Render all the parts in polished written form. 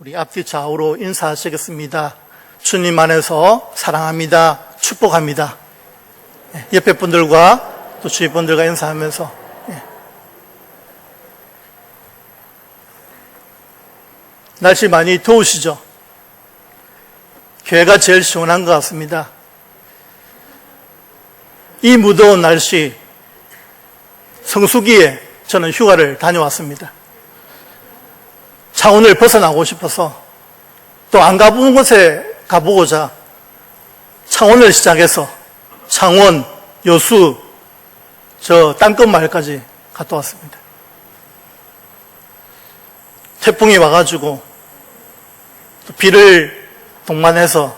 우리 앞뒤 좌우로 인사하시겠습니다. 주님 안에서 사랑합니다. 축복합니다. 옆에 분들과 또 주위 분들과 인사하면서 날씨 많이 더우시죠? 교회가 제일 시원한 것 같습니다. 이 무더운 날씨, 성수기에 저는 휴가를 다녀왔습니다. 창원을 벗어나고 싶어서 또 안 가본 곳에 가보고자 창원을 시작해서 창원, 여수, 저 땅끝마을까지 갔다 왔습니다. 태풍이 와가지고 또 비를 동반해서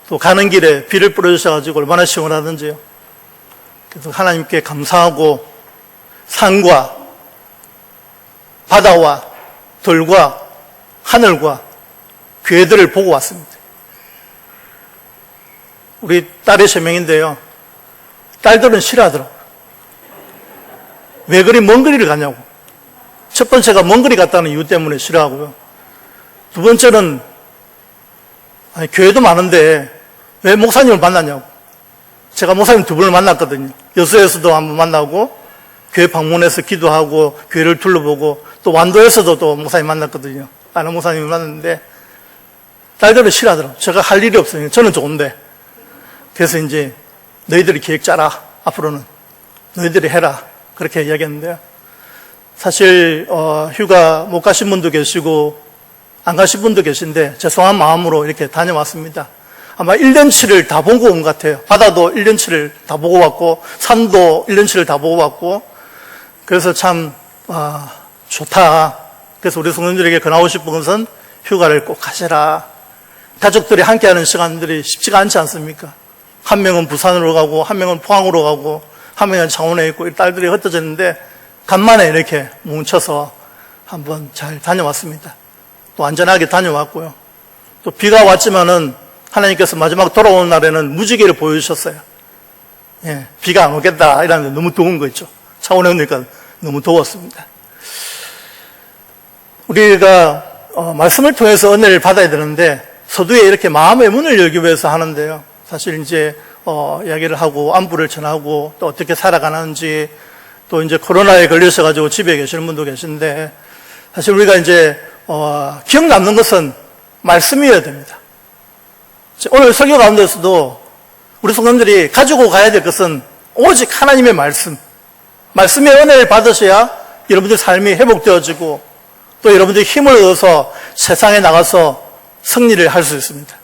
또 가는 길에 비를 뿌려주셔가지고 얼마나 시원하던지요. 그래서 하나님께 감사하고 산과 바다와 들과 하늘과 교회들을 보고 왔습니다. 우리 딸이 3명인데요. 딸들은 싫어하더라고요. 왜 그리 먼 거리를 가냐고. 첫 번째가 먼 거리 갔다는 이유 때문에 싫어하고요. 두 번째는 교회도 많은데 왜 목사님을 만나냐고. 제가 목사님 2분을 만났거든요. 여수에서도 한번 만나고 교회 방문해서 기도하고 교회를 둘러보고 또 완도에서도 또 목사님 만났거든요. 다른 목사님을 만났는데 딸들은 싫어하더라고요. 제가 할 일이 없어요. 저는 좋은데. 그래서 이제 너희들이 계획 짜라. 앞으로는 너희들이 해라. 그렇게 이야기했는데요. 사실 휴가 못 가신 분도 계시고 안 가신 분도 계신데 죄송한 마음으로 이렇게 다녀왔습니다. 아마 1년치를 다 보고 온 것 같아요. 바다도 1년치를 다 보고 왔고 산도 1년치를 다 보고 왔고 그래서 참 좋다. 그래서 우리 성도들에게 권하고 싶은 것은 휴가를 꼭 가시라. 가족들이 함께하는 시간들이 쉽지가 않지 않습니까? 한 명은 부산으로 가고 한 명은 포항으로 가고 한 명은 창원에 있고 딸들이 흩어졌는데 간만에 이렇게 뭉쳐서 한번 잘 다녀왔습니다. 또 안전하게 다녀왔고요. 또 비가 왔지만은 하나님께서 마지막 돌아오는 날에는 무지개를 보여주셨어요. 비가 안 오겠다 이러는데 너무 더운 거 있죠. 창원에 오니까 너무 더웠습니다. 우리가 말씀을 통해서 은혜를 받아야 되는데 서두에 이렇게 마음의 문을 열기 위해서 하는데요. 사실 이제 이야기를 하고 안부를 전하고 또 어떻게 살아가는지 또 이제 코로나에 걸리셔가지고 집에 계시는 분도 계신데 사실 우리가 이제 기억 남는 것은 말씀이어야 됩니다. 오늘 설교 가운데서도 우리 성도들이 가지고 가야 될 것은 오직 하나님의 말씀. 말씀의 은혜를 받으셔야 여러분들 삶이 회복되어지고 또 여러분들이 힘을 얻어서 세상에 나가서 승리를 할 수 있습니다.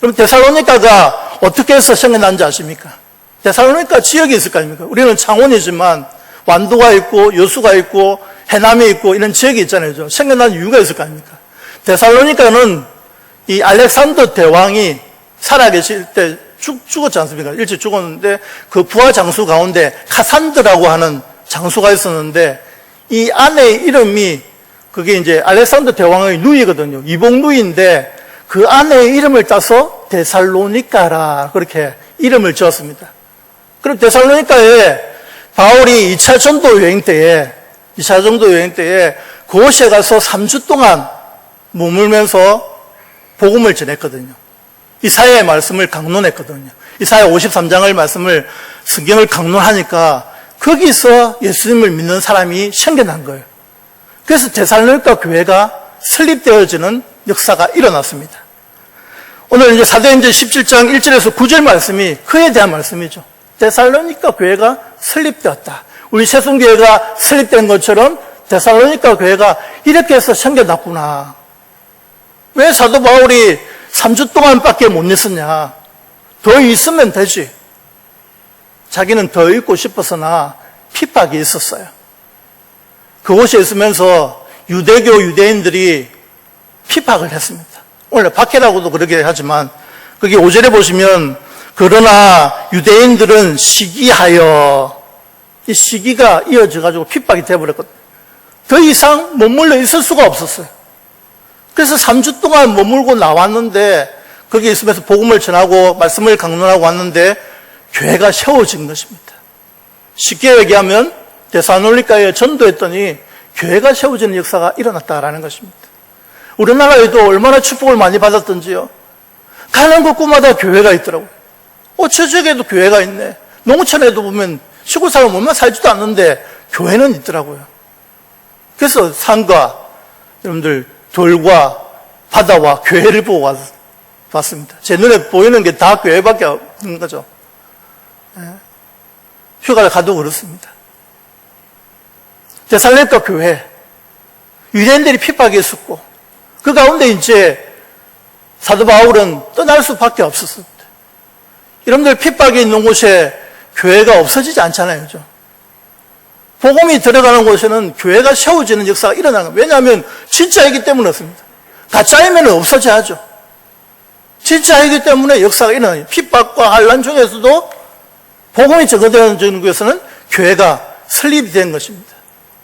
여러분 데살로니가가 어떻게 해서 생겨난지 아십니까? 데살로니가 지역이 있을 거 아닙니까? 우리는 창원이지만 완도가 있고 여수가 있고 해남이 있고 이런 지역이 있잖아요. 생겨난 이유가 있을 거 아닙니까? 데살로니가는 이 알렉산더 대왕이 살아계실 때 죽었지 않습니까? 일찍 죽었는데 그 부하 장수 가운데 카산드라고 하는 장수가 있었는데 이 아내의 이름이 그게 이제 알렉산더 대왕의 누이거든요. 이복 누이인데 그 아내의 이름을 따서 데살로니가라 그렇게 이름을 지었습니다. 그리고 데살로니가에 바울이 2차 전도 여행 때에 그곳에 가서 3주 동안 머물면서 복음을 전했거든요. 이사야의 말씀을 강론했거든요. 이사야 53장의 말씀을 성경을 강론하니까 거기서 예수님을 믿는 사람이 생겨난 거예요. 그래서 데살로니가 교회가 설립되어지는 역사가 일어났습니다. 오늘 이제 사도행전 17장 1절에서 9절 말씀이 그에 대한 말씀이죠. 데살로니가 교회가 설립되었다. 우리 새순교회가 설립된 것처럼 데살로니가 교회가 이렇게 해서 생겨났구나. 왜 사도 바울이 3주 동안밖에 못 있었냐? 더 있으면 되지. 자기는 더 있고 싶어서나 핍박이 있었어요. 그곳에 있으면서 유대교 유대인들이 핍박을 했습니다. 원래 박해라고도 그렇게 하지만 거기 5절에 보시면 그러나 유대인들은 시기하여 이 시기가 이어져가지고 핍박이 되어버렸거든요. 더 이상 머물러 있을 수가 없었어요. 그래서 3주 동안 머물고 나왔는데 거기 있으면서 복음을 전하고 말씀을 강론하고 왔는데 교회가 세워진 것입니다. 쉽게 얘기하면 데살로니가에 전도했더니 교회가 세워지는 역사가 일어났다라는 것입니다. 우리나라에도 얼마나 축복을 많이 받았던지요. 가는 곳곳마다 교회가 있더라고요. 저쪽에도 교회가 있네. 농촌에도 보면 시골 사람 얼마 살지도 않는데 교회는 있더라고요. 그래서 산과 여러분들 돌과 바다와 교회를 보고 왔습니다. 제 눈에 보이는 게 다 교회밖에 없는 거죠. 휴가를 가도 그렇습니다. 데살로니가 교회, 유대인들이 핍박에 있었고 그 가운데 이제 사도 바울은 떠날 수밖에 없었습니다. 여러분들 핍박이 있는 곳에 교회가 없어지지 않잖아요. 그죠? 복음이 들어가는 곳에는 교회가 세워지는 역사가 일어나는 거예요. 왜냐하면 진짜이기 때문에 없습니다. 가짜이면 없어져야죠. 진짜이기 때문에 역사가 일어나요. 핍박과 환난 중에서도 복음이 적용되는 곳에서는 교회가 설립이 된 것입니다.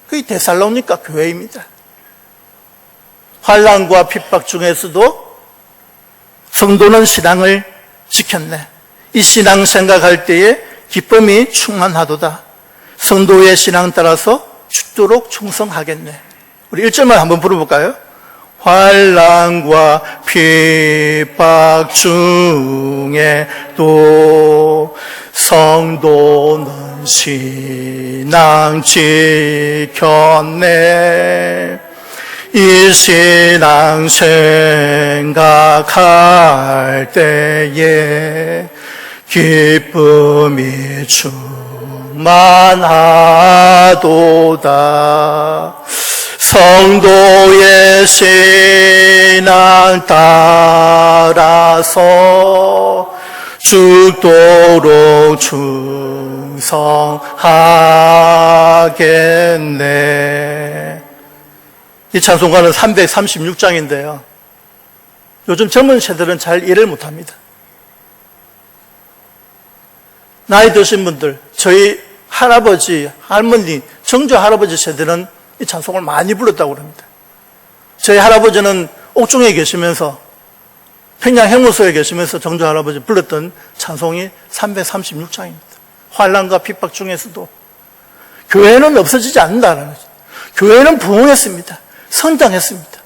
그게 데살로니가 교회입니다. 환난과 핍박 중에서도 성도는 신앙을 지켰네. 이 신앙 생각할 때에 기쁨이 충만하도다. 성도의 신앙 따라서 죽도록 충성하겠네. 우리 1절만 한번 부르볼까요? 환난과 핍박 중에도 성도는 신앙 지켰네. 이 신앙 생각할 때에 기쁨이 충만하도다. 성도의 신앙 따라서 죽도록 충성하겠네. 이 찬송가는 336장인데요. 요즘 젊은 세대들은 잘 이해를 못합니다. 나이 드신 분들, 저희 할아버지, 할머니, 정조 할아버지 세대는 이 찬송을 많이 불렀다고 합니다. 저희 할아버지는 옥중에 계시면서 평양 행무소에 계시면서 정조 할아버지 불렀던 찬송이 336장입니다. 환난과 핍박 중에서도 교회는 없어지지 않는다는 거죠. 교회는 부흥했습니다. 성장했습니다.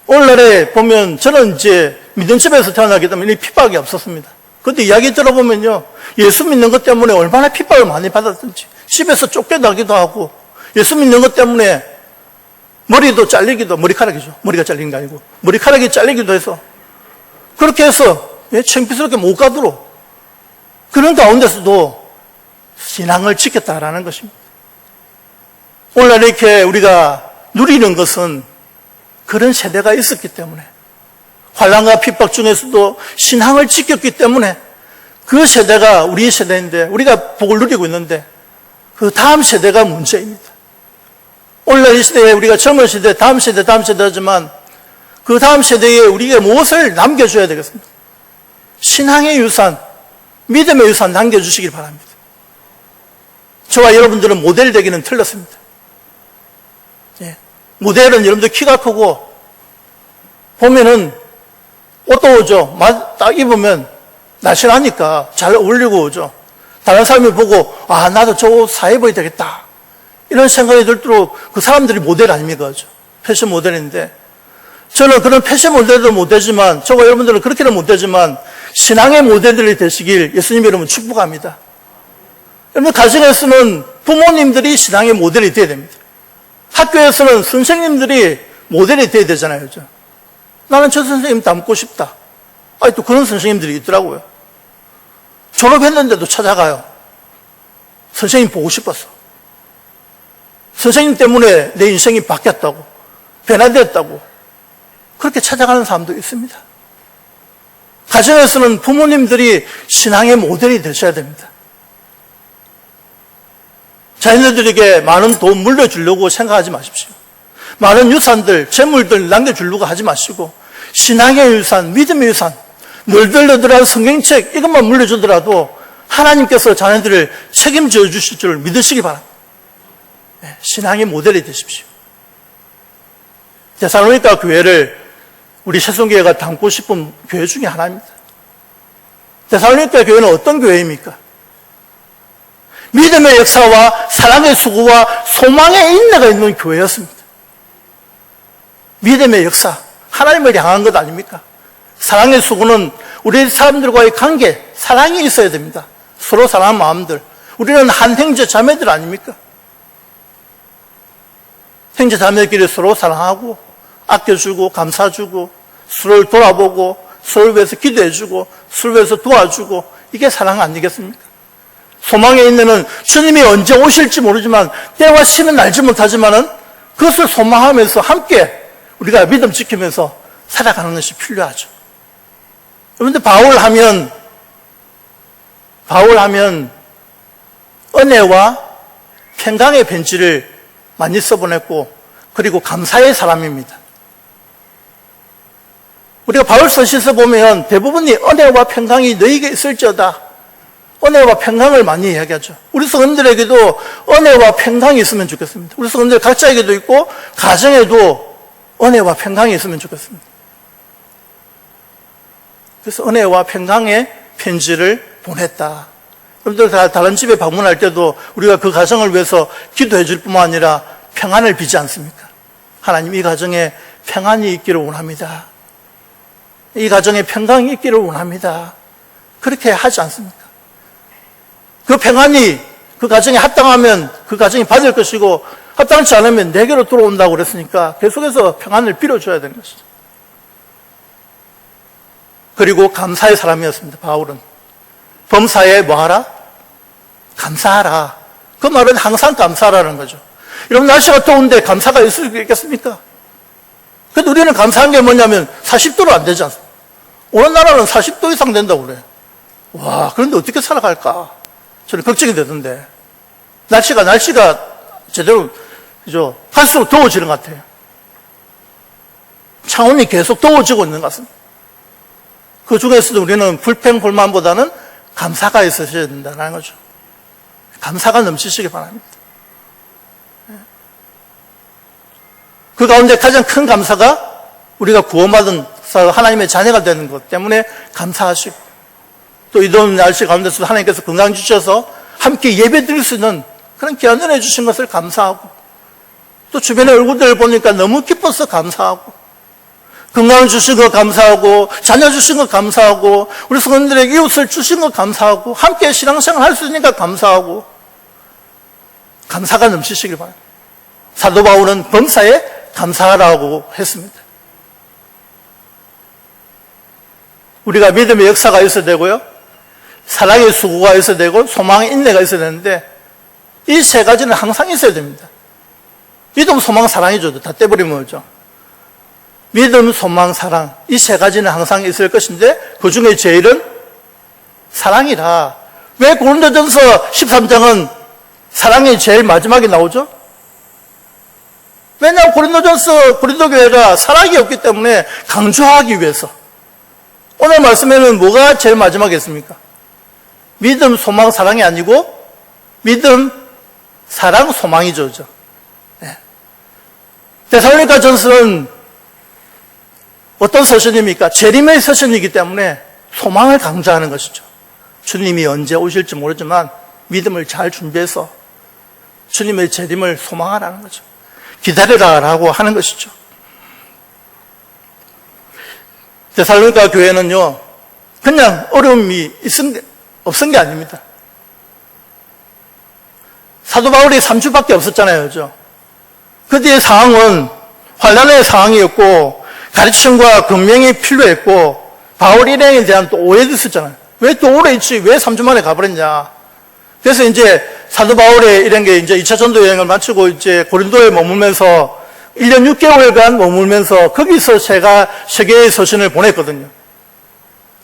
오늘날에 보면 저는 이제 믿는 집에서 태어나기 때문에 핍박이 없었습니다. 그런데 이야기 들어보면요, 예수 믿는 것 때문에 얼마나 핍박을 많이 받았든지 집에서 쫓겨나기도 하고 예수 믿는 것 때문에 머리도 잘리기도, 머리카락이죠. 머리가 잘린 게 아니고 머리카락이 잘리기도 해서 그렇게 해서 창피스럽게 못 가도록 그런 가운데서도 신앙을 지켰다라는 것입니다. 오늘날 이렇게 우리가 누리는 것은 그런 세대가 있었기 때문에 환난과 핍박 중에서도 신앙을 지켰기 때문에 그 세대가 우리 세대인데 우리가 복을 누리고 있는데 그 다음 세대가 문제입니다. 오늘날 이 시대에 우리가 젊은 시대, 다음 세대 하지만 그 다음 세대에 우리가 무엇을 남겨줘야 되겠습니까? 신앙의 유산, 믿음의 유산 남겨주시길 바랍니다. 저와 여러분들은 모델 되기는 틀렸습니다. 모델은 여러분들 키가 크고 보면은 옷도 오죠. 딱 입으면 날씬하니까 잘 어울리고 오죠. 다른 사람이 보고 나도 저 옷 사 입어야 되겠다 이런 생각이 들도록 그 사람들이 모델 아닙니까? 패션 모델인데 저는 그런 패션 모델도 못 되지만 저와 여러분들은 그렇게는 못 되지만 신앙의 모델들이 되시길 예수님 이름은 축복합니다. 여러분 가정에서는 부모님들이 신앙의 모델이 되어야 됩니다. 학교에서는 선생님들이 모델이 되어야 되잖아요. 그죠? 나는 저 선생님 닮고 싶다. 또 그런 선생님들이 있더라고요. 졸업했는데도 찾아가요. 선생님 보고 싶었어. 선생님 때문에 내 인생이 바뀌었다고, 변화되었다고 그렇게 찾아가는 사람도 있습니다. 가정에서는 부모님들이 신앙의 모델이 되셔야 됩니다. 자녀들에게 많은 돈 물려주려고 생각하지 마십시오. 많은 유산들, 재물들 남겨주려고 하지 마시고 신앙의 유산, 믿음의 유산, 널널너덜한 성경책 이것만 물려주더라도 하나님께서 자녀들을 책임져 주실 줄 믿으시기 바랍니다. 신앙의 모델이 되십시오. 데살로니가 교회를 우리 새송교회가 담고 싶은 교회 중에 하나입니다. 데살로니가 교회는 어떤 교회입니까? 믿음의 역사와 사랑의 수고와 소망의 인내가 있는 교회였습니다. 믿음의 역사, 하나님을 향한 것 아닙니까? 사랑의 수고는 우리 사람들과의 관계, 사랑이 있어야 됩니다. 서로 사랑하는 마음들. 우리는 한 형제 자매들 아닙니까? 형제 자매들끼리 서로 사랑하고 아껴주고 감사주고 서로를 돌아보고 서로를 위해서 기도해주고 서로를 위해서 도와주고 이게 사랑 아니겠습니까? 소망에 있는 주님이 언제 오실지 모르지만 때와 시는 알지 못하지만은 그것을 소망하면서 함께 우리가 믿음 지키면서 살아가는 것이 필요하죠. 그런데 바울하면 은혜와 평강의 편지를 많이 써보냈고 그리고 감사의 사람입니다. 우리가 바울 서신에서 보면 대부분이 은혜와 평강이 너희에게 있을지어다. 은혜와 평강을 많이 이야기하죠. 우리 성도들에게도 은혜와 평강이 있으면 좋겠습니다. 우리 성도들 각자에게도 있고 가정에도 은혜와 평강이 있으면 좋겠습니다. 그래서 은혜와 평강의 편지를 보냈다. 여러분들 다른 집에 방문할 때도 우리가 그 가정을 위해서 기도해 줄 뿐만 아니라 평안을 비지 않습니까? 하나님 이 가정에 평안이 있기를 원합니다. 이 가정에 평강이 있기를 원합니다. 그렇게 하지 않습니까? 그 평안이 그 가정에 합당하면 그 가정이 받을 것이고 합당치 않으면 내게로 들어온다고 그랬으니까 계속해서 평안을 빌어줘야 되는 것이죠. 그리고 감사의 사람이었습니다. 바울은 범사에 뭐하라? 감사하라. 그 말은 항상 감사하라는 거죠. 여러분 날씨가 더운데 감사가 있을 수 있겠습니까? 그래도 우리는 감사한 게 뭐냐면 40도로 안 되지 않습니까? 오늘나라는 40도 이상 된다고 그래요. 와, 그런데 어떻게 살아갈까? 저는 걱정이 되던데. 날씨가 제대로, 그죠? 갈수록 더워지는 것 같아요. 창원이 계속 더워지고 있는 것 같습니다. 그 중에서도 우리는 불평불만보다는 감사가 있으셔야 된다는 거죠. 감사가 넘치시기 바랍니다. 그 가운데 가장 큰 감사가 우리가 구원받은 하나님의 자녀가 되는 것 때문에 감사하시고 또 이 더운 날씨 가운데서 하나님께서 건강 주셔서 함께 예배 드릴 수 있는 그런 귀한 은혜 주신 것을 감사하고 또 주변의 얼굴들을 보니까 너무 기뻐서 감사하고 건강을 주신 것 감사하고 자녀 주신 것 감사하고 우리 성도들에게 이웃을 주신 것 감사하고 함께 신앙생활 할 수 있으니까 감사하고 감사가 넘치시길 바랍니다. 사도 바울은 범사에 감사하라고 했습니다. 우리가 믿음의 역사가 있어야 되고요. 사랑의 수고가 있어야 되고 소망의 인내가 있어야 되는데 이 세 가지는 항상 있어야 됩니다. 믿음, 소망, 사랑이죠. 다 떼버리면 뭐죠? 믿음, 소망, 사랑 이 세 가지는 항상 있을 것인데 그 중에 제일은 사랑이라. 왜 고린도전서 13장은 사랑이 제일 마지막에 나오죠? 왜냐하면 고린도 교회가 사랑이 없기 때문에 강조하기 위해서. 오늘 말씀에는 뭐가 제일 마지막에 있습니까? 믿음, 소망, 사랑이 아니고 믿음, 사랑, 소망이죠. 네. 데살로니가 전서는 어떤 서신입니까? 재림의 서신이기 때문에 소망을 강조하는 것이죠. 주님이 언제 오실지 모르지만 믿음을 잘 준비해서 주님의 재림을 소망하라는 거죠. 기다리라라고 하는 것이죠. 데살로니가 교회는요, 그냥 어려움이 없은 게 아닙니다. 사도 바울이 3주밖에 없었잖아요. 그죠? 그 뒤의 상황은 환란의 상황이었고, 가르침과 금명이 필요했고, 바울 일행에 대한 또 오해도 있었잖아요. 왜 또 오래 있지? 왜 3주 만에 가버렸냐? 그래서 이제 사도 바울의 이런 게 이제 2차 전도 여행을 마치고 이제 고린도에 머물면서 1년 6개월간 머물면서 거기서 제가 세 개의 서신을 보냈거든요.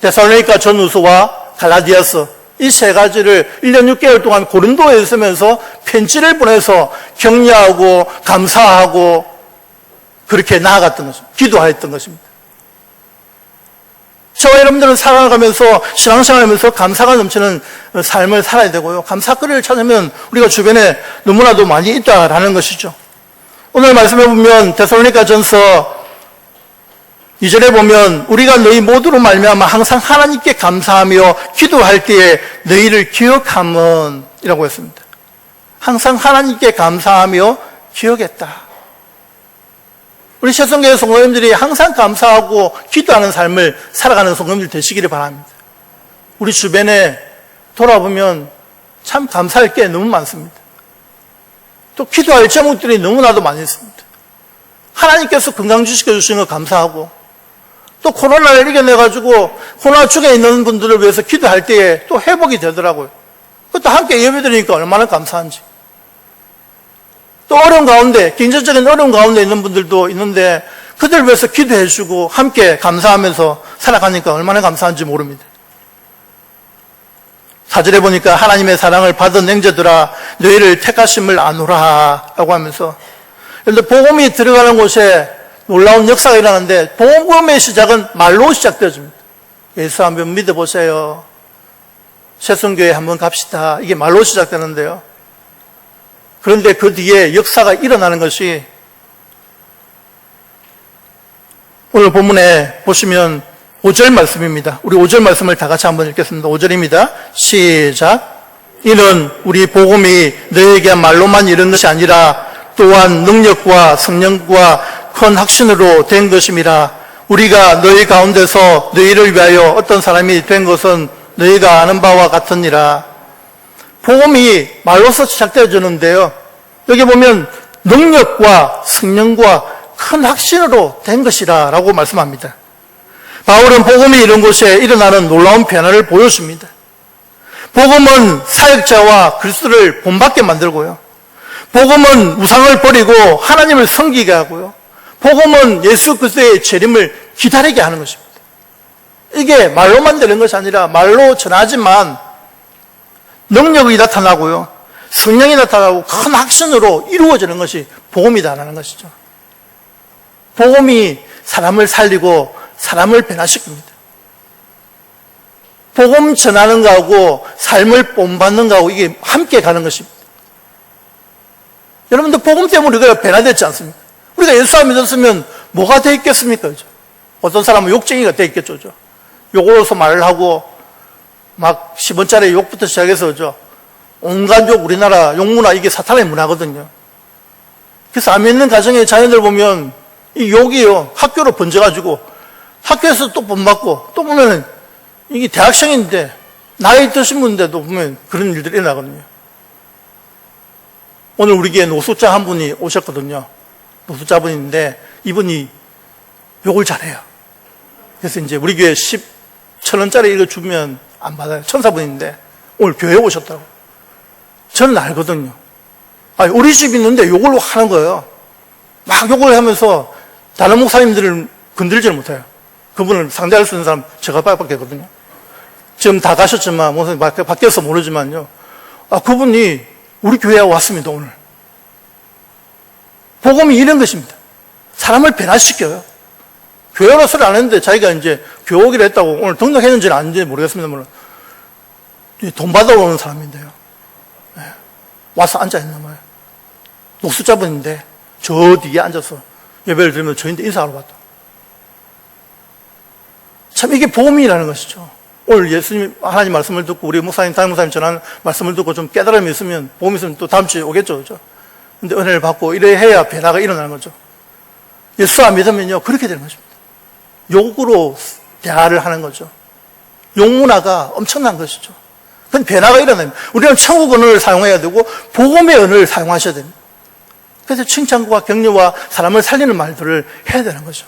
데살로니가 전후서와 갈라디아서 이 세 가지를 1년 6개월 동안 고린도에 있으면서 편지를 보내서 격려하고 감사하고 그렇게 나아갔던 것입니다. 기도했던 것입니다. 저와 여러분들은 살아가면서 신앙생활하면서 감사가 넘치는 삶을 살아야 되고요. 감사거리를 찾으면 우리가 주변에 너무나도 많이 있다라는 것이죠. 오늘 말씀해 보면 데살로니가 전서 2절에 보면 우리가 너희 모두로 말미암아 항상 하나님께 감사하며 기도할 때에 너희를 기억함은 이라고 했습니다. 항상 하나님께 감사하며 기억했다. 우리 새송교회 성도님들이 항상 감사하고 기도하는 삶을 살아가는 성도님들 되시기를 바랍니다. 우리 주변에 돌아보면 참 감사할 게 너무 많습니다. 또 기도할 제목들이 너무나도 많이 있습니다. 하나님께서 건강 주시는 거 감사하고, 또 코로나를 이겨내가지고 코로나 중에 있는 분들을 위해서 기도할 때에 또 회복이 되더라고요. 그것도 함께 예배드리니까 얼마나 감사한지. 또 어려운 가운데, 경제적인 어려운 가운데 있는 분들도 있는데 그들을 위해서 기도해주고 함께 감사하면서 살아가니까 얼마나 감사한지 모릅니다. 4절에 보니까 하나님의 사랑을 받은 형제들아 너희를 택하심을 아노라 라고 하면서, 그런데 복음이 들어가는 곳에 놀라운 역사가 일어나는데 복음의 시작은 말로 시작되어집니다. 예수 한번 믿어보세요. 새송교회 한번 갑시다. 이게 말로 시작되는데요. 그런데 그 뒤에 역사가 일어나는 것이 오늘 본문에 보시면 5절 말씀입니다. 우리 5절 말씀을 다 같이 한번 읽겠습니다. 5절입니다. 시작. 이는 우리 복음이 너에게 말로만 이른 것이 아니라 또한 능력과 성령과 큰 확신으로 된 것임이라. 우리가 너희 가운데서 너희를 위하여 어떤 사람이 된 것은 너희가 아는 바와 같으니라. 복음이 말로서 시작되어지는데요, 여기 보면 능력과 성령과 큰 확신으로 된 것이라 라고 말씀합니다. 바울은 복음이 이런 곳에 일어나는 놀라운 변화를 보여줍니다. 복음은 사역자와 그리스도를 본받게 만들고요, 복음은 우상을 버리고 하나님을 섬기게 하고요, 복음은 예수 그리스도의 재림을 기다리게 하는 것입니다. 이게 말로만 되는 것이 아니라 말로 전하지만 능력이 나타나고요, 성령이 나타나고 큰 확신으로 이루어지는 것이 복음이다라는 것이죠. 복음이 사람을 살리고 사람을 변화시킵니다. 복음 전하는 거하고 삶을 본받는 거하고 이게 함께 가는 것입니다. 여러분들 복음 때문에 우리가 변화됐지 않습니까? 우리가 예수 안 믿었으면 뭐가 돼 있겠습니까? 그죠? 어떤 사람은 욕쟁이가 돼 있겠죠. 그죠? 욕으로서 말을 하고 막 10원짜리 욕부터 시작해서 그죠? 온갖 욕, 우리나라 욕문화, 이게 사탄의 문화거든요. 그래서 안 믿는 가정의 자녀들 보면 이 욕이요, 학교로 번져가지고 학교에서 또 본받고, 또 보면은 이게 대학생인데 나이 드신 분인데도 보면 그런 일들이 일어나거든요. 오늘 우리 교회 노숙자 한 분이 오셨거든요. 노숙자분인데 이분이 욕을 잘해요. 그래서 이제 우리 교회 10,000원짜리 이거 주면 안 받아요. 천사분인데 오늘 교회에 오셨다고. 저는 알거든요. 아니, 우리 집 있는데 욕을 하는 거예요. 막 욕을 하면서 다른 목사님들을 건들지를 못해요. 그분을 상대할 수 있는 사람 제가 밖에 거든요. 지금 다 가셨지만, 목사님 밖에서 모르지만요. 그분이 우리 교회에 왔습니다, 오늘. 복음이 이런 것입니다. 사람을 변화시켜요. 교회로서는 안 했는데 자기가 이제 교육을 했다고 오늘 등록했는지는 아닌지 모르겠습니다만 돈 받아오는 사람인데요. 네. 와서 앉아있는 거예요. 노숙자분인데 저 뒤에 앉아서 예배를 드리면서 저희한테 인사하러 왔다. 참 이게 복음이라는 것이죠. 오늘 예수님 하나님 말씀을 듣고 우리 목사님, 담임 목사님 전하는 말씀을 듣고 좀 깨달음이 있으면, 복음이 있으면 또 다음 주에 오겠죠. 그죠? 근데 은혜를 받고 이래 해야 변화가 일어나는 거죠. 예수 안 믿으면요, 그렇게 되는 것입니다. 욕으로 대화를 하는 거죠. 욕문화가 엄청난 것이죠. 그건 변화가 일어납니다. 우리는 천국 언어를 사용해야 되고 복음의 언어를 사용하셔야 됩니다. 그래서 칭찬과 격려와 사람을 살리는 말들을 해야 되는 거죠.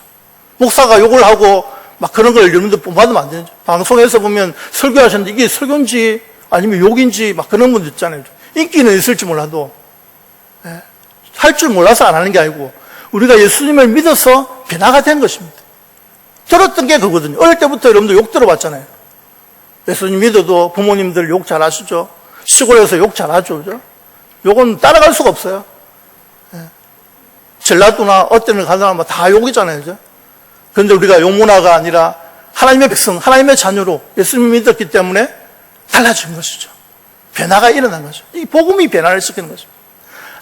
목사가 욕을 하고 막 그런 걸 여러분들 본받으면 안 되죠. 방송에서 보면 설교하셨는데 이게 설교인지 아니면 욕인지 막 그런 분들 있잖아요. 인기는 있을지 몰라도 할 줄 몰라서 안 하는 게 아니고 우리가 예수님을 믿어서 변화가 된 것입니다. 들었던 게 그거거든요. 어릴 때부터 여러분들 욕 들어봤잖아요. 예수님 믿어도 부모님들 욕 잘하시죠. 시골에서 욕 잘하죠. 그죠? 욕은 따라갈 수가 없어요. 전라도나 어떤 가는 사람 다 욕이잖아요. 그죠? 그런데 우리가 욕문화가 아니라 하나님의 백성, 하나님의 자녀로 예수님을 믿었기 때문에 달라진 것이죠. 변화가 일어난 거죠. 이 복음이 변화를 시키는 것입니다.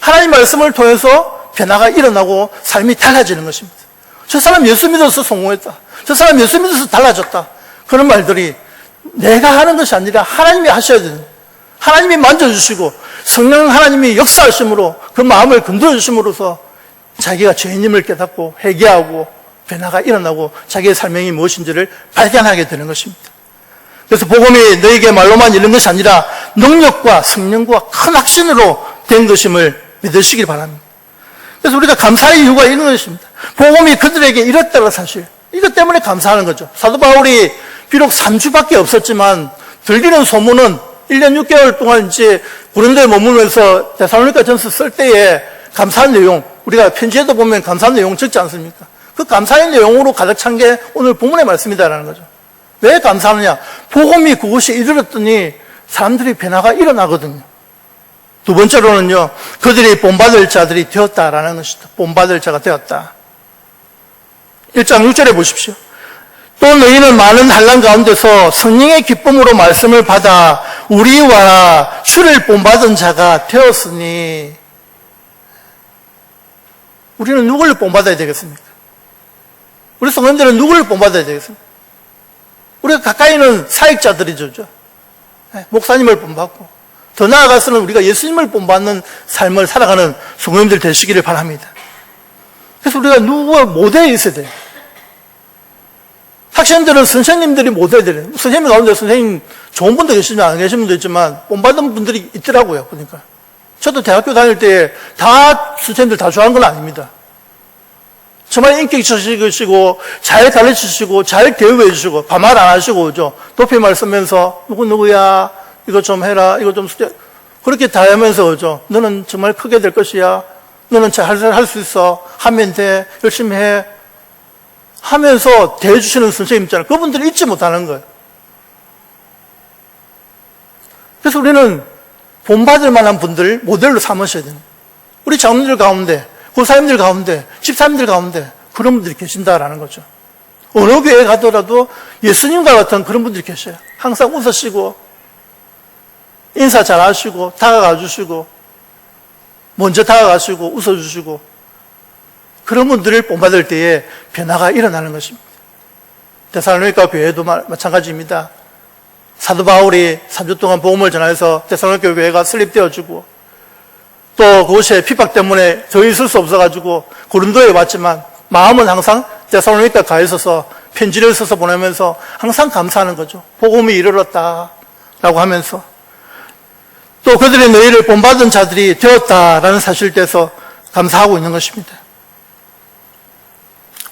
하나님 말씀을 통해서 변화가 일어나고 삶이 달라지는 것입니다. 저 사람 예수 믿어서 성공했다. 저 사람 예수 믿어서 달라졌다. 그런 말들이 내가 하는 것이 아니라 하나님이 하셔야 되는, 하나님이 만져주시고 성령 하나님이 역사하심으로 그 마음을 건드려 주심으로써 자기가 죄인임을 깨닫고 회개하고 변화가 일어나고 자기의 삶이 무엇인지를 발견하게 되는 것입니다. 그래서 복음이 너에게 말로만 이런 것이 아니라 능력과 성령과 큰 확신으로 된 것임을 믿으시길 바랍니다. 그래서 우리가 감사의 이유가 이런 것입니다. 복음이 그들에게 이뤘다는 사실, 이것 때문에 감사하는 거죠. 사도 바울이 비록 3주밖에 없었지만 들리는 소문은 1년 6개월 동안 이제 고린도에 머물면서 데살로니가 전서 쓸 때에 감사한 내용, 우리가 편지에도 보면 감사한 내용 적지 않습니까? 그 감사의 내용으로 가득 찬 게 오늘 본문의 말씀이다라는 거죠. 왜 감사하느냐? 복음이 그곳에 이르렀더니 사람들이 변화가 일어나거든요. 두 번째로는요, 그들이 본받을 자들이 되었다라는 것이다. 본받을 자가 되었다. 1장 6절에 보십시오. 또 너희는 많은 환난 가운데서 성령의 기쁨으로 말씀을 받아 우리와 주를 본받은 자가 되었으니. 우리는 누구를 본받아야 되겠습니까? 우리 성도님들은 누구를 본받아야 되겠습니까? 우리가 가까이는 사역자들이죠. 목사님을 본받고 더 나아가서는 우리가 예수님을 본받는 삶을 살아가는 성도님들 되시기를 바랍니다. 그래서 우리가 누구와 모델에 있어야 돼요. 학생들은 선생님들이 모델이 돼요. 선생님 가운데 선생님 좋은 분도 계시지만 안 계신 분도 있지만 본받은 분들이 있더라고요. 그러니까 저도 대학교 다닐 때 다 선생님들 다 좋아하는 건 아닙니다. 정말 인격 있으시고 잘 가르치시고 잘 대우해 주시고 반말 안 하시고 그죠? 높임말 쓰면서 누구야 이거 좀 해라 이거 좀 그렇게 다 하면서 그죠? 너는 정말 크게 될 것이야. 너는 잘 할 수 있어. 하면 돼. 열심히 해. 하면서 대해주시는 선생님 있잖아요. 그분들이 잊지 못하는 거예요. 그래서 우리는 본받을 만한 분들을 모델로 삼으셔야 돼요. 우리 장로님들 가운데, 고사님들 가운데, 집사님들 가운데 그런 분들이 계신다라는 거죠. 어느 교회에 가더라도 예수님과 같은 그런 분들이 계셔요. 항상 웃으시고 인사 잘하시고 다가가 주시고 먼저 다가가시고 웃어주시고 그런 분들을 본받을 때에 변화가 일어나는 것입니다. 데살로니가 교회도 마찬가지입니다. 사도 바울이 3주 동안 복음을 전하여서 데살로니가 교회가 설립되어지고 또 그곳에 핍박 때문에 더 있을 수 없어가지고 고린도에 왔지만 마음은 항상 데살로니가 가 있어서 편지를 써서 보내면서 항상 감사하는 거죠. 복음이 이르렀다라고 하면서 또 그들의 너희를 본받은 자들이 되었다라는 사실에 대해서 감사하고 있는 것입니다.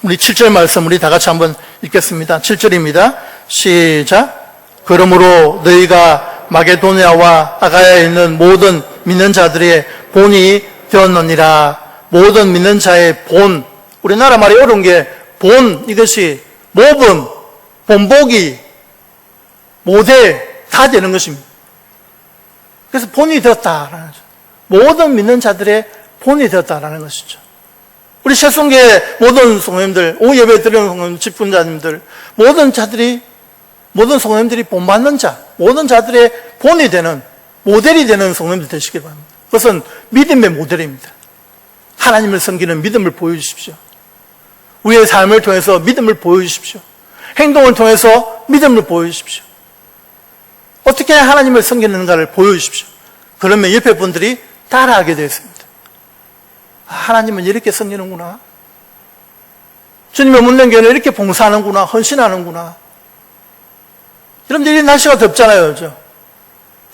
우리 7절 말씀 우리 다 같이 한번 읽겠습니다. 7절입니다. 시작. 그러므로 너희가 마게도니아와 아가야에 있는 모든 믿는 자들의 본이 되었느니라. 모든 믿는 자의 본. 우리나라 말이 어려운 게 본, 이것이 모범, 본보기, 모델 다 되는 것입니다. 그래서 본이 되었다라는 거죠. 모든 믿는 자들의 본이 되었다라는 것이죠. 우리 새송계 모든 성도님들, 오후 예배 드리는 성도님, 직분자님들, 모든 성도님들이 본받는 자, 모든 자들의 본이 되는, 모델이 되는 성도님들 되시기 바랍니다. 그것은 믿음의 모델입니다. 하나님을 섬기는 믿음을 보여주십시오. 우리의 삶을 통해서 믿음을 보여주십시오. 행동을 통해서 믿음을 보여주십시오. 어떻게 하나님을 섬기는가를 보여주십시오. 그러면 옆에 분들이 따라하게 되었습니다. 하나님은 이렇게 섬기는구나. 주님의 묻는 교회는 이렇게 봉사하는구나. 헌신하는구나. 여러분들 이 날씨가 덥잖아요. 그렇죠?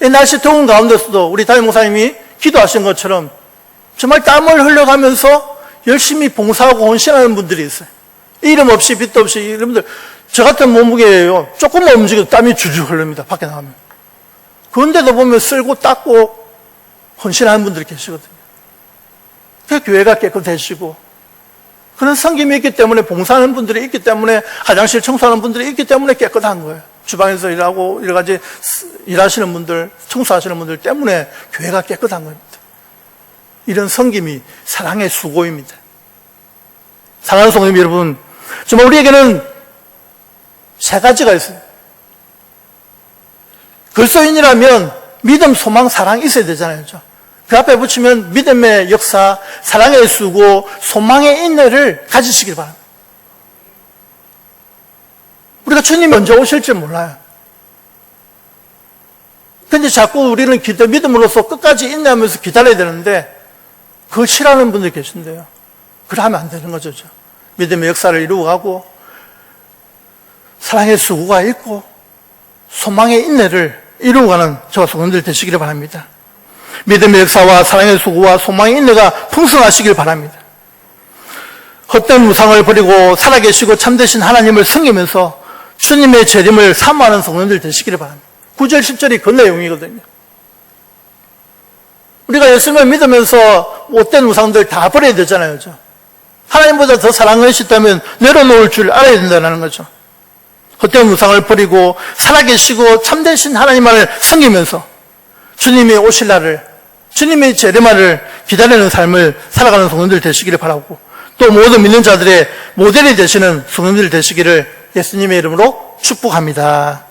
이 날씨 더운 가운데서도 우리 담임 목사님이 기도하신 것처럼 정말 땀을 흘려가면서 열심히 봉사하고 헌신하는 분들이 있어요. 이름 없이 빛도 없이 여러분들 저 같은 몸무게예요. 조금만 움직여도 땀이 줄줄 흐릅니다. 밖에 나가면. 그런데도 보면 쓸고 닦고 헌신하는 분들이 계시거든요. 그 교회가 깨끗해지고 그런 섬김이 있기 때문에 봉사하는 분들이 있기 때문에 화장실 청소하는 분들이 있기 때문에 깨끗한 거예요. 주방에서 일하고 여러 가지 일하시는 분들, 청소하시는 분들 때문에 교회가 깨끗한 겁니다. 이런 섬김이 사랑의 수고입니다. 사랑하는 성도님 여러분, 정말 우리에게는 세 가지가 있어요. 그리스도인이라면 믿음, 소망, 사랑이 있어야 되잖아요. 그렇죠? 그 앞에 붙이면 믿음의 역사, 사랑의 수고, 소망의 인내를 가지시길 바랍니다. 우리가 주님이 언제 오실지 몰라요. 근데 자꾸 우리는 믿음으로써 끝까지 인내하면서 기다려야 되는데 그걸 싫어하는 분들이 계신데요. 그러면 안 되는 거죠. 믿음의 역사를 이루어가고 사랑의 수고가 있고 소망의 인내를 이루어가는 저와 성도들 되시기를 바랍니다. 믿음의 역사와 사랑의 수고와 소망의 인내가 풍성하시길 바랍니다. 헛된 우상을 버리고 살아계시고 참되신 하나님을 섬기면서 주님의 재림을 사모하는 성도들 되시기를 바랍니다. 9절 10절이 그 내용이거든요. 우리가 예수님을 믿으면서 못된 우상들 다 버려야 되잖아요. 하나님보다 더 사랑을 하셨다면 내려놓을 줄 알아야 된다는 거죠. 헛된 우상을 버리고 살아계시고 참되신 하나님만을 섬기면서 주님이 오실 날을, 주님의 재림날을 기다리는 삶을 살아가는 성도들 되시기를 바라고, 또 모든 믿는 자들의 모델이 되시는 성도들 되시기를 예수님의 이름으로 축복합니다.